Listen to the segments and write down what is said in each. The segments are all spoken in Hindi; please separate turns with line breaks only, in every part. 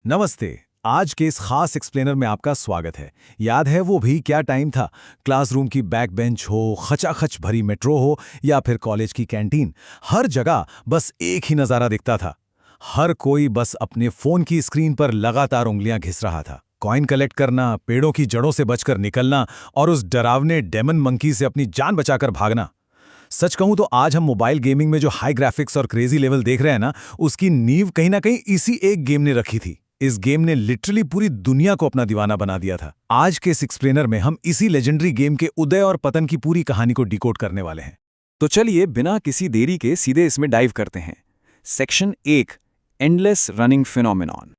नमस्ते। आज के इस खास एक्सप्लेनर में आपका स्वागत है। याद है वो भी क्या टाइम था? क्लासरूम की बैक बेंच हो, खचाखच भरी मेट्रो हो या फिर कॉलेज की कैंटीन, हर जगह बस एक ही नज़ारा दिखता था। हर कोई बस अपने फोन की स्क्रीन पर लगातार उंगलियां घिस रहा था। कॉइन कलेक्ट करना, पेड़ों की जड़ों से बचकर निकलना और उस डरावने डेमन मंकी से अपनी जान बचाकर भागना। सच कहूं तो आज हम मोबाइल गेमिंग में जो हाई ग्राफिक्स और क्रेजी लेवल देख रहे हैं ना, उसकी नींव कहीं ना कहीं इसी एक गेम ने रखी थी। इस गेम ने लिटरली पूरी दुनिया को अपना दीवाना बना दिया था। आज के इस एक्सप्लेनर में हम इसी लेजेंडरी गेम के उदय और पतन की पूरी कहानी को डिकोड करने वाले हैं।
तो चलिए बिना किसी देरी के सीधे इसमें डाइव करते हैं। Section 1, endless running phenomenon.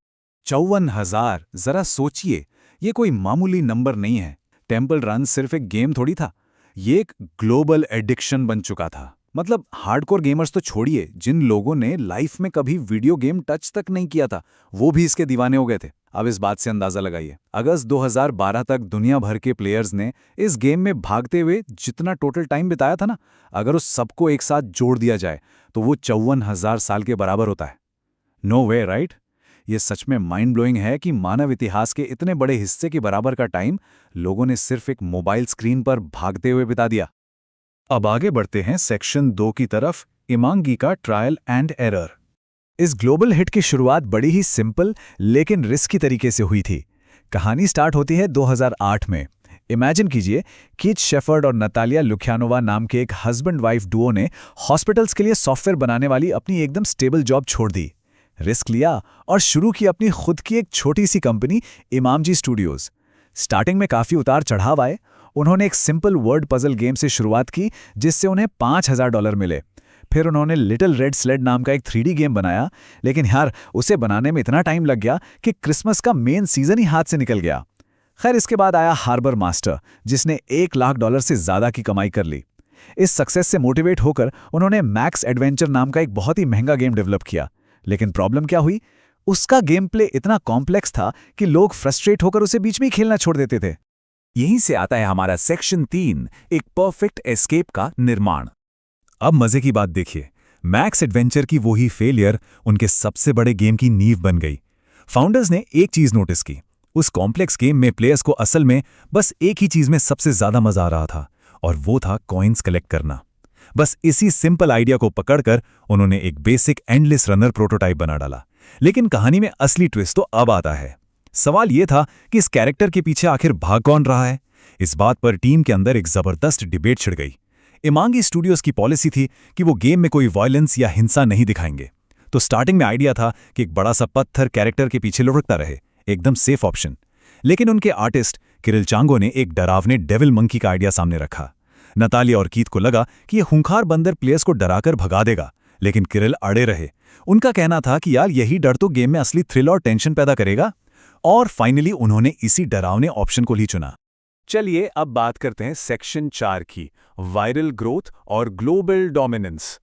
54,000। जरा सोचिए, ये कोई मामूली नंबर नहीं है। टेम्पल रन सिर्फ एक गेम थोड़ी था, ये एक ग्लोबल एडिक्शन बन चुका था। मतलब हार्डकोर गेमर्स तो छोड़िए, जिन लोगों ने लाइफ में कभी वीडियो गेम टच तक नहीं किया था, वो भी इसके दीवाने हो गए थे। अब इस बात से अंदाजा लगाइए, अगस्त 2012 तक दुनिया भर के प्लेयर्स ने इस गेम में भागते हुए जितना टोटल टाइम बिताया था ना, अगर उस सबको एक साथ जोड़ दिया जाए तो वो 54,000 साल के बराबर होता है। नो वे, राइट? ये सच में माइंड ब्लोइंग है कि मानव इतिहास के इतने बड़े हिस्से के बराबर का टाइम लोगों ने सिर्फ एक मोबाइल स्क्रीन पर भागते हुए बिता दिया। अब आगे बढ़ते हैं सेक्शन 2 की तरफ, इमांगी का ट्रायल एंड एरर। इस ग्लोबल हिट की शुरुआत बड़ी ही सिंपल लेकिन रिस्की तरीके से हुई थी। कहानी स्टार्ट होती है 2008 में। इमेजिन कीजिए, कीथ शेफर्ड और नतालिया लुख्यानोवा नाम के एक हस्बैंड वाइफ डुओ ने हॉस्पिटल्स के लिए सॉफ्टवेयर बनाने वाली अपनी एकदम स्टेबल जॉब छोड़ दी, रिस्क लिया और शुरू की अपनी खुद की एक छोटी सी कंपनी, इमामजी स्टूडियोज। स्टार्टिंग में काफ़ी उतार चढ़ाव आए। उन्होंने एक सिंपल वर्ड पजल गेम से शुरुआत की जिससे उन्हें $5,000 मिले। फिर उन्होंने लिटिल रेड स्लेड नाम का एक 3D गेम बनाया, लेकिन यार उसे बनाने में इतना टाइम लग गया कि क्रिसमस का मेन सीजन ही हाथ से निकल गया। खैर, इसके बाद आया हार्बर मास्टर, जिसने $1 लाख से ज़्यादा की कमाई कर ली। इस सक्सेस से मोटिवेट होकर उन्होंने मैक्स एडवेंचर नाम का एक बहुत ही महंगा गेम डेवलप किया। लेकिन प्रॉब्लम क्या हुई? उसका गेम प्ले इतना कॉम्प्लेक्स था कि लोग फ्रस्ट्रेट होकर उसे बीच में ही खेलना छोड़ देते थे।
यहीं से आता है हमारा सेक्शन 3, एक परफेक्ट एस्केप का निर्माण।
अब मजे की बात देखिए, मैक्स एडवेंचर की वही फेलियर उनके सबसे बड़े गेम की नींव बन गई। फाउंडर्स ने एक चीज नोटिस की, उस कॉम्प्लेक्स गेम में प्लेयर्स को असल में बस एक ही चीज में सबसे ज्यादा मजा आ रहा था, और वो था कॉइन्स कलेक्ट करना। बस इसी सिंपल आइडिया को पकड़कर उन्होंने एक बेसिक एंडलेस रनर प्रोटोटाइप बना डाला। लेकिन कहानी में असली ट्विस्ट तो अब आता है। सवाल यह था कि इस कैरेक्टर के पीछे आखिर भाग कौन रहा है। इस बात पर टीम के अंदर एक जबरदस्त डिबेट छिड़ गई। इमांगी स्टूडियोज की पॉलिसी थी कि वो गेम में कोई वायलेंस या हिंसा नहीं दिखाएंगे। तो स्टार्टिंग में आइडिया था कि एक बड़ा सा पत्थर कैरेक्टर के पीछे लुढ़कता रहे, एकदम सेफ ऑप्शन। लेकिन उनके आर्टिस्ट किरिल चांगो ने एक डरावने डेविल मंकी का आइडिया सामने रखा। नतालिया और कीथ को लगा कि ये खूंखार बंदर प्लेयर्स को डराकर भगा देगा, लेकिन किरिल अड़े रहे। उनका कहना था कि यार यही डर तो गेम में असली थ्रिल और टेंशन पैदा करेगा। और फाइनली उन्होंने इसी डरावने ऑप्शन को ही चुना।
चलिए अब बात करते हैं सेक्शन 4 की, वायरल ग्रोथ और ग्लोबल डोमिनेंस।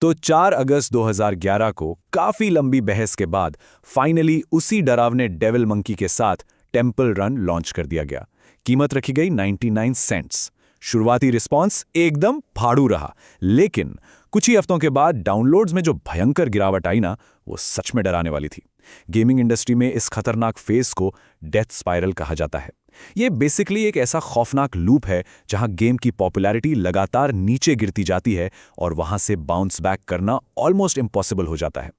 तो 4 अगस्त 2011 को काफी लंबी बहस के बाद फाइनली उसी डरावने डेविल मंकी के साथ टेम्पल रन लॉन्च कर दिया गया। कीमत रखी गई 99 सेंट्स। शुरुआती रिस्पांस एकदम फाड़ू रहा, लेकिन कुछ ही हफ्तों के बाद डाउनलोड्स में जो भयंकर गिरावट आई ना, वो सच में डराने वाली थी। गेमिंग इंडस्ट्री में इस खतरनाक फेज को डेथ स्पाइरल कहा जाता है। ये बेसिकली एक ऐसा खौफनाक लूप है जहां गेम की पॉपुलैरिटी लगातार नीचे गिरती जाती है और वहां से बाउंस बैक करना ऑलमोस्ट इम्पॉसिबल हो जाता है।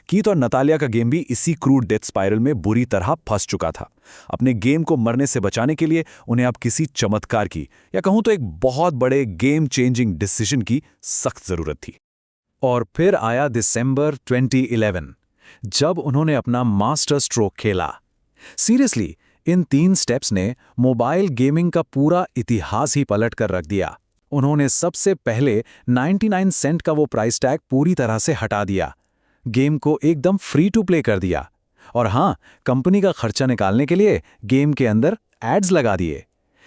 कीथ और नतालिया का गेम भी इसी क्रूड डेथ स्पाइरल में बुरी तरह फंस चुका था। अपने गेम को मरने से बचाने के लिए उन्हें अब किसी चमत्कार की, या कहूं तो एक बहुत बड़े गेम चेंजिंग डिसीजन की सख्त जरूरत थी। और फिर आया दिसंबर 2011, जब उन्होंने अपना मास्टर स्ट्रोक खेला। सीरियसली, इन 3 स्टेप्स ने मोबाइल गेमिंग का पूरा इतिहास ही पलट कर रख दिया। उन्होंने सबसे पहले 99 सेंट का वो प्राइस टैग पूरी तरह से हटा दिया, गेम को एकदम फ्री टू प्ले कर दिया, और हाँ, कंपनी का खर्चा निकालने के लिए गेम के अंदर एड्स लगा दिए।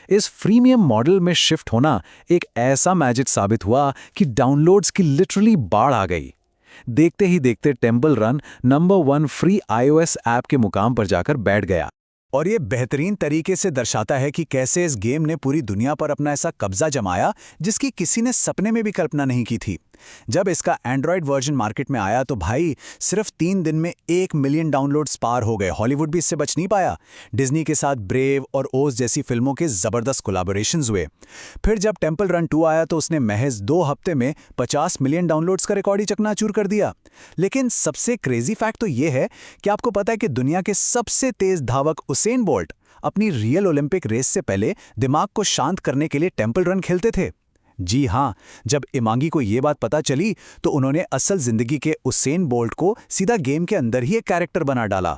इस फ्रीमियम मॉडल में शिफ्ट होना एक ऐसा मैजिक साबित हुआ कि डाउनलोड्स की लिटरली बाढ़ आ गई। देखते ही देखते temple run number 1 free iOS app के मुकाम पर जाकर बैठ गया। और ये बेहतरीन तरीके से दर्शाता है कि कैसे इस गेम ने पूरी दुनिया पर अपना ऐसा कब्जा जमाया जिसकी किसी ने सपने में भी कल्पना नहीं की थी। जब इसका एंड्रॉयड वर्जन मार्केट में आया तो भाई सिर्फ 3 दिन में 1 मिलियन डाउनलोड्स पार हो गए। हॉलीवुड भी इससे बच नहीं पाया। डिज्नी के साथ ब्रेव और ओज जैसी फिल्मों के जबरदस्त कोलैबोरेशंस हुए। फिर जब टेम्पल रन 2 आया तो उसने महज 2 हफ्ते में 50 मिलियन डाउनलोड्स का रिकॉर्ड ही चकनाचूर कर दिया। लेकिन सबसे क्रेजी फैक्ट तो ये है कि आपको पता है कि दुनिया के सबसे तेज धावक उसेन बोल्ट अपनी रियल ओलंपिक रेस से पहले दिमाग को शांत करने के लिए टेम्पल रन खेलते थे। जी हाँ, जब इमांगी को ये बात पता चली तो उन्होंने असल जिंदगी के उसेन बोल्ट को सीधा गेम के अंदर ही एक कैरेक्टर बना डाला।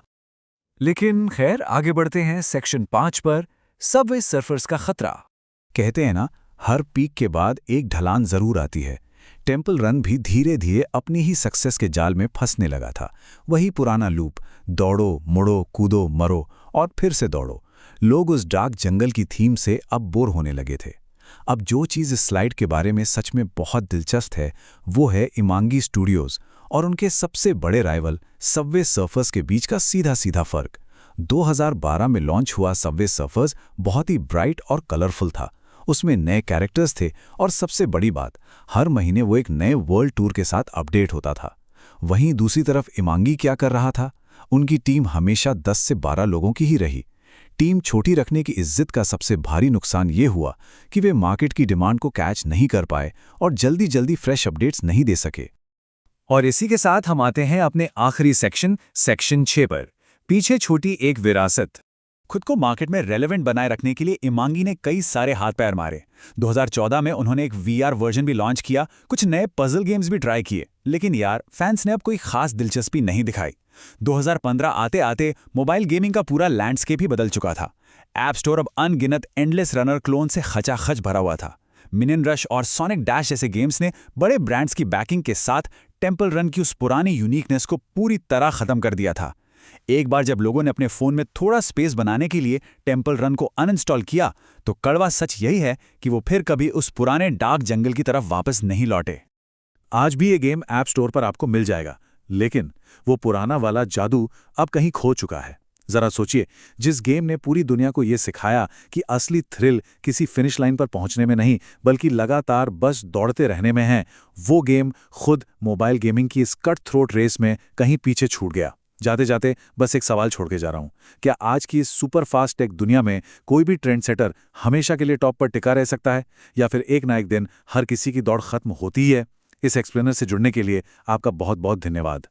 लेकिन खैर आगे बढ़ते हैं सेक्शन 5 पर, सबवे सर्फर्स का खतरा।
कहते हैं ना, हर पीक के बाद एक ढलान जरूर आती है। टेम्पल रन भी धीरे धीरे अपनी ही सक्सेस के जाल में फंसने लगा था। वही पुराना लूप, दौड़ो मुड़ो कूदो मरो और फिर से दौड़ो। लोग उस डार्क जंगल की थीम से अब बोर होने लगे थे। अब जो चीज़ इस स्लाइड के बारे में सच में बहुत दिलचस्प है वो है इमांगी स्टूडियोज़ और उनके सबसे बड़े राइवल सबवे सर्फर्स के बीच का सीधा सीधा फर्क। 2012 में लॉन्च हुआ सबवे सर्फर्स बहुत ही ब्राइट और कलरफुल था। उसमें नए कैरेक्टर्स थे और सबसे बड़ी बात, हर महीने वो एक नए वर्ल्ड टूर के साथ अपडेट होता था। वहीं दूसरी तरफ इमांगी क्या कर रहा था? उनकी टीम हमेशा 10 से 12 लोगों की ही रही। टीम छोटी रखने की इज्जत का सबसे भारी नुकसान ये हुआ कि वे मार्केट की डिमांड को कैच नहीं कर पाए और जल्दी जल्दी फ्रेश अपडेट्स नहीं दे सके।
और इसी के साथ हम आते हैं अपने आखिरी सेक्शन 6 पर, पीछे छूटी एक विरासत।
खुद को मार्केट में रेलेवेंट बनाए रखने के लिए इमांगी ने कई सारे हाथ पैर मारे। 2014 में उन्होंने एक वीआर वर्जन भी लॉन्च किया, कुछ नए पजल गेम्स भी ट्राई किए, लेकिन यार फैंस ने अब कोई खास दिलचस्पी नहीं दिखाई। 2015 आते आते मोबाइल गेमिंग का पूरा लैंडस्केप ही बदल चुका था। ऐप स्टोर अब अनगिनत एंडलेस रनर क्लोन से खचाखच भरा हुआ था। मिनियन रश और सोनिक डैश जैसे गेम्स ने बड़े ब्रांड्स की बैकिंग के साथ टेम्पल रन की उस पुरानी यूनिकनेस को पूरी तरह खत्म कर दिया था। एक बार जब लोगों ने अपने फोन में थोड़ा स्पेस बनाने के लिए टेम्पल रन को अनइंस्टॉल किया तो कड़वा सच यही है कि वो फिर कभी उस पुराने डार्क जंगल की तरफ वापस नहीं लौटे। आज भी ये गेम ऐप स्टोर पर आपको मिल जाएगा, लेकिन वो पुराना वाला जादू अब कहीं खो चुका है। जरा सोचिए, जिस गेम ने पूरी दुनिया को ये सिखाया कि असली थ्रिल किसी फिनिश लाइन पर पहुंचने में नहीं बल्कि लगातार बस दौड़ते रहने में है, वो गेम खुद मोबाइल गेमिंग की इस कट थ्रोट रेस में कहीं पीछे छूट गया। जाते जाते बस एक सवाल छोड़ के जा रहा हूं, क्या आज की इस सुपर फास्ट टेक दुनिया में कोई भी ट्रेंड सेटर हमेशा के लिए टॉप पर टिका रह सकता है, या फिर एक ना एक दिन हर किसी की दौड़ खत्म होती ही है? इस एक्सप्लेनर से जुड़ने के लिए आपका बहुत बहुत धन्यवाद।